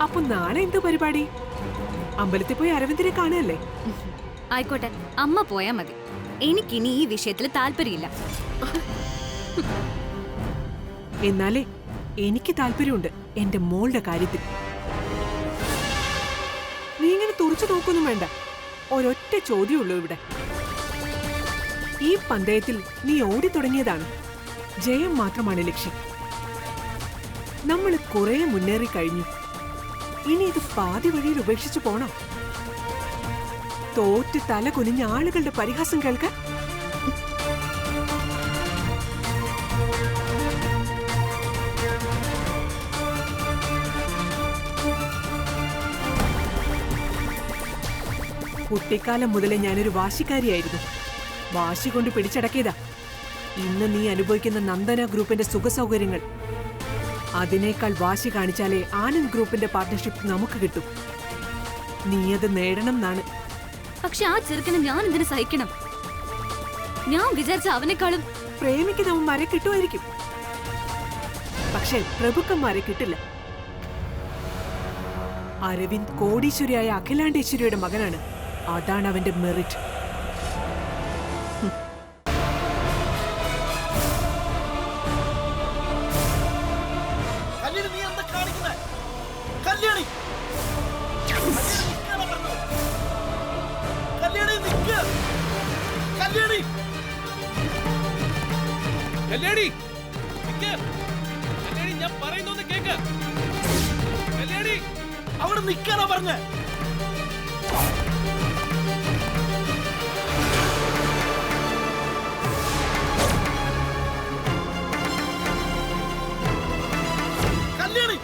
അപ്പൊ നാളെ എന്ത് പരിപാടി? അമ്പലത്തിൽ പോയി അരവിന്ദനെ കാണുകയല്ലേ? ആയിക്കോട്ടെ, അമ്മ പോയാ മതി. എനിക്കിനി ഈ വിഷയത്തിൽ താല്പര്യമില്ല. എന്നാലേ എനിക്ക് താല്പര്യമുണ്ട് എന്റെ മോളുടെ കാര്യത്തിൽ. നീ ഇങ്ങനെ തുറച്ചു നോക്കൊന്നും വേണ്ട. ഒരൊറ്റ ചോദ്യമുള്ളൂ ഇവിടെ. ഈ പന്തയത്തിൽ നീ ഓടി തുടങ്ങിയതാണ്. ജയം മാത്രമാണ് ലക്ഷ്യം. നമ്മൾ കുറെ മുന്നേറി കഴിഞ്ഞു. ഇനി ഇത് പാതി വഴിയിൽ ഉപേക്ഷിച്ചു പോണം? തോറ്റ് തല കുനിഞ്ഞ ആളുകളുടെ പരിഹാസം കേൾക്കാൻ? കുട്ടിക്കാലം മുതലേ ഞാനൊരു വാശിക്കാരിയായിരുന്നു. വാശി കൊണ്ട് പിടിച്ചടക്കിയതാ ഇന്ന് നീ അനുഭവിക്കുന്ന നന്ദന ഗ്രൂപ്പിന്റെ സുഖസൗകര്യങ്ങൾ. അതിനേക്കാൾ വാശി കാണിച്ചാലേ ആനന്ദ് ഗ്രൂപ്പിന്റെ പാർട്ട്ണർഷിപ്പ് നമുക്ക് കിട്ടും. നീ അത് നേടണം എന്നാണ്. പക്ഷെ ആ ചെറുക്കനെ ഞാൻ എന്തിനു സഹിക്കണം? ഞാൻ വിചാരിച്ച അവനേക്കാളും പ്രേമിക്കുന്നവന്മാരെ കിട്ടുമായിരിക്കും, പക്ഷെ പ്രഭുക്കന്മാരെ കിട്ടില്ല. അരവിന്ദ് കോടീശ്വരിയായ അഖിലാണ്ടേശ്വരിയുടെ മകനാണ്. അതാണ് അവന്റെ മെറിറ്റ്. അവിടെ നിൽക്കാനാ പറഞ്ഞ. കല്യാണി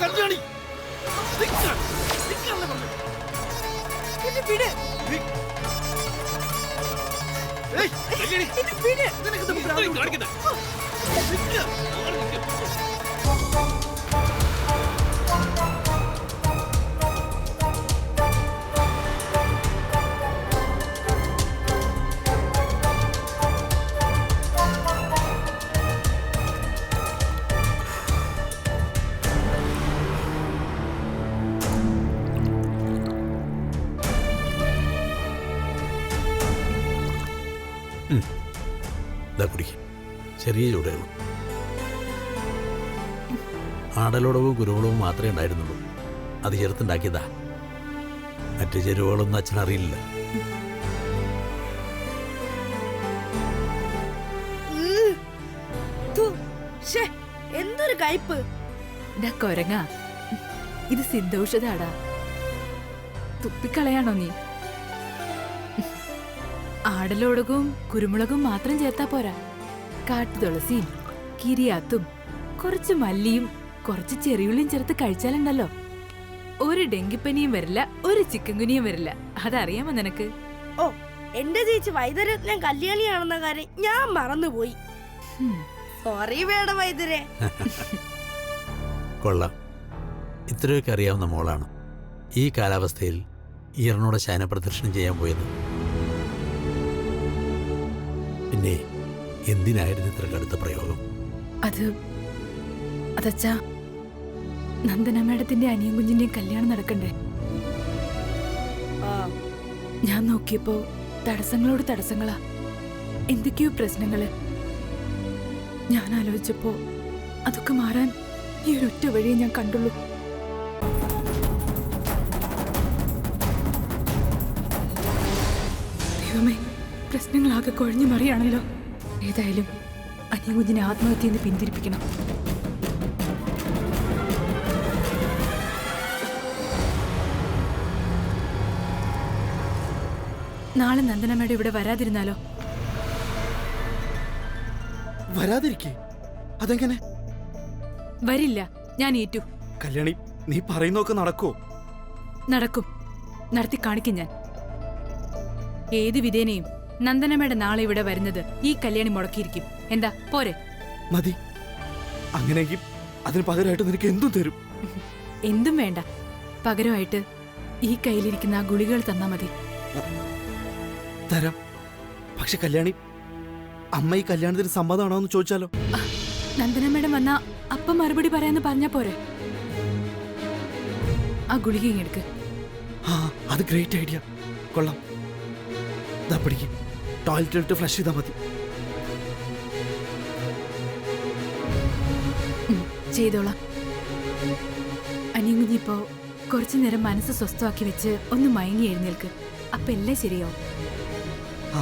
കല്യാണി നിൽക്കാനല്ലേ പറഞ്ഞു. ചെറിയ ചൂടുകളും ആടലോടവും കുരുവളവും മാത്രമേ ഉണ്ടായിരുന്നുള്ളൂ. അത് ചേർത്തുണ്ടാക്കിയതാ. മറ്റു ചേരുവകളൊന്നും അച്ഛനറിയില്ല. എന്തൊരു കയ്പ്. കൊരങ്ങ, ഇത് സിദ്ധൌഷധാടാ. തുപ്പിക്കളയാണോ നീ? ആടലോടകവും കുരുമുളകും മാത്രം ചേർത്താ പോരാ. കാട്ടുതുളസിയും കിരിയാത്തും കുറച്ച് മല്ലിയും കുറച്ച് ചെറിയുള്ളിയും ചേർത്ത് കഴിച്ചാലുണ്ടല്ലോ, ഒരു ഡെങ്കിപ്പനിയും വരില്ല, ഒരു ചിക്കൻ ഗുനിയും വരില്ല. അതറിയാമോ നിനക്ക്? ഓ, എന്റെ ചേച്ചി വൈദ്യരത്നം കല്യാണിയാണെന്ന കാര്യം ഞാൻ മറന്നുപോയി. സോറി വേട വൈദ്യരെ. കൊള്ളാം, ഇത്രയൊക്കെ അറിയാവുന്ന മോളാണ് ഈ കാലാവസ്ഥയിൽ ഈറനോടെ ശയനപ്രദർശനം ചെയ്യാൻ പോയത്. പിന്നെ എന്തിനായിരുന്നു ഇത്ര കടുത്ത പ്രയോഗം? അതച്ഛാ, നന്ദന മേഡത്തിന്റെ അനിയൻ കുഞ്ഞിന്റെയും കല്യാണം നടക്കണ്ടേ? ഞാൻ നോക്കിയപ്പോ തടസ്സങ്ങളോട് തടസ്സങ്ങളാ. എന്തൊക്കെയോ പ്രശ്നങ്ങള്. ഞാൻ ആലോചിച്ചപ്പോ അതൊക്കെ മാറാൻ ഈ ഒരൊറ്റ വഴിയെ ഞാൻ കണ്ടുള്ളൂ. ദൈവമേ, പ്രശ്നങ്ങളാകെ കുഴഞ്ഞു മറിയാണല്ലോ. ഏതായാലും അനിയൻ കുഞ്ഞിനെ ആത്മഹത്യന്ന് പിന്തിരിപ്പിക്കണം. നാളെ നന്ദനമ്മയുടെ ഇവിടെ വരാതിരുന്നാലോ? വരാതിരിക്കേ? അതെങ്ങനെ? വരില്ല, ഞാൻ ഏറ്റു. കല്യാണി, നീ പറയുന്നൊക്കെ നടക്കോ? നടക്കും, നടത്തി കാണിക്കും ഞാൻ. ഏത് വിധേനയും നന്ദനമ്മയുടെ നാളെ ഇവിടെ വരുന്നത് ഈ കല്യാണി മുടക്കിയിരിക്കും. എന്താ പോരെ? മതി. അങ്ങനെയെങ്കിൽ അതിന് പകരമായിട്ട് നിനക്ക് എന്തും തരും. എന്തും വേണ്ട, പകരമായിട്ട് ഈ കയ്യിലിരിക്കുന്ന ആ ഗുളികകൾ തന്നാ മതി. തരാം. പക്ഷെ കല്യാണി, അമ്മ ഈ കല്യാണത്തിന് സമ്മതമാണോ എന്ന് ചോദിച്ചാലോ? നന്ദന മേഡം വന്നാ അപ്പം മറുപടി പറയാന്ന് പറഞ്ഞാ പോരെ? ആ ഗുളിക ഇങ്ങെടുക്ക്. ആ, അത് ഗ്രേറ്റ് ഐഡിയ. കൊള്ളാം. ദാ പിടിക്ക്. ടോയ്ലറ്റിലിട്ട് ഫ്ലഷ് ചെയ്താൽ മതി. ചെയ്തോളാം. അനിയങ്കുഞ്ഞിപ്പോ കുറച്ചു നേരം മനസ്സ് സ്വസ്ഥമാക്കി വെച്ച് ഒന്ന് മയങ്ങി എഴുന്നേൽക്ക്. അപ്പൊ എല്ലാം ശരിയാവും. ആ,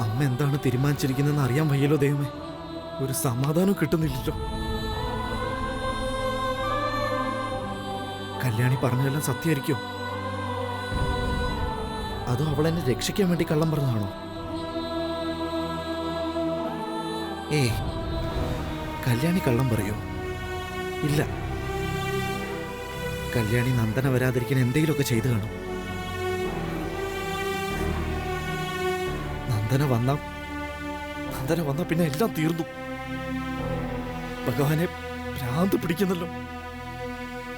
അമ്മ എന്താണ് തീരുമാനിച്ചിരിക്കുന്നതെന്ന് അറിയാൻ വയ്യല്ലോ ദൈവമേ. ഒരു സമാധാനം കിട്ടുന്നില്ലല്ലോ. കല്യാണി പറഞ്ഞതെല്ലാം സത്യമായിരിക്കും? അതോ അവൾ എന്നെ രക്ഷിക്കാൻ വേണ്ടി കള്ളം പറഞ്ഞതാണോ? കല്യാണി കള്ളം പറയോ? ഇല്ല. കല്യാണി നന്ദന വരാതിരിക്കാൻ എന്തെങ്കിലുമൊക്കെ ചെയ്തു കാണും. നന്ദന വന്ന പിന്നെ എല്ലാം തീർന്നു. ഭഗവാനെ, ഭ്രാന്ത് പിടിക്കുന്നല്ലോ.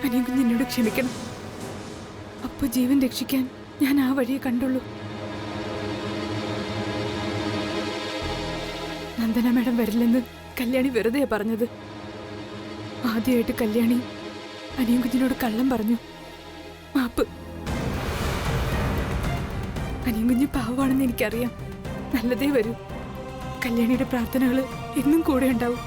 അനിയങ്കുഞ്ഞ് എന്നോട് ക്ഷമിക്കണം. അപ്പൊ ജീവൻ രക്ഷിക്കാൻ ഞാൻ ആ വഴിയെ കണ്ടുള്ളൂ. നന്ദന മേഡം വരില്ലെന്ന് കല്യാണി വെറുതെ പറഞ്ഞത്. ആദ്യമായിട്ട് കല്യാണി അനിയങ്കുഞ്ഞിനോട് കള്ളം പറഞ്ഞു. മാപ്പ്. അനിയങ്കുഞ്ഞ് പാവാണെന്ന് എനിക്കറിയാം. നല്ലതേ വരൂ. കല്യാണിയുടെ പ്രാർത്ഥനകൾ എന്നും കൂടെ ഉണ്ടാവും.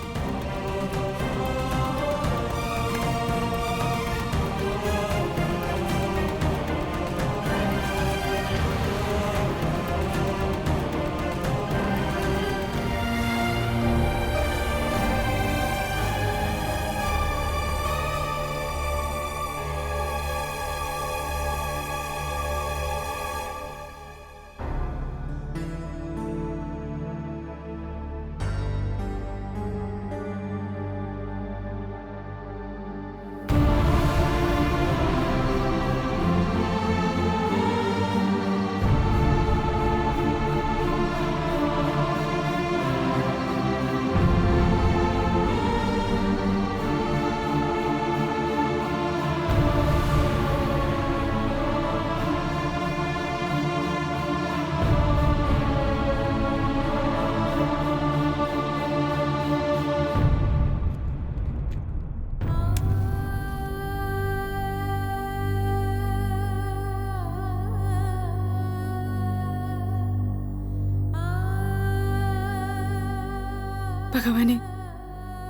ഭഗവാനെ,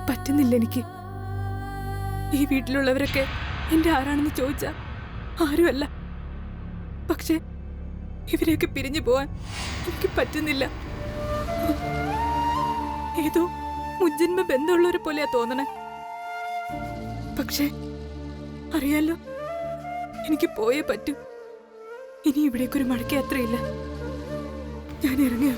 പറ്റുന്നില്ല എനിക്ക്. ഈ വീട്ടിലുള്ളവരൊക്കെ എന്റെ ആരാണെന്ന് ചോദിച്ചാ ആരുമല്ല. പക്ഷെ ഇവരെയൊക്കെ പിരിഞ്ഞു പോവാൻ എനിക്ക് പറ്റുന്നില്ല. ഏതോ മുജ്ജന്മ ബന്ധമുള്ളവരെ പോലെയാ തോന്നണേ. പക്ഷെ അറിയാലോ, എനിക്ക് പോയേ പറ്റൂ. ഇനി ഇവിടേക്കൊരു മടക്കയാത്രയില്ല. ഞാൻ ഇറങ്ങുക.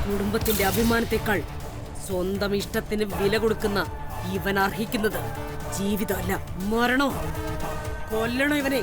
കുടുംബത്തിന്റെ അഭിമാനത്തെക്കാൾ സ്വന്തം ഇഷ്ടത്തിന് വില കൊടുക്കുന്ന ഇവൻ അർഹിക്കുന്നത് ജീവിതമല്ല, മരണോ. കൊല്ലണോ ഇവനെ.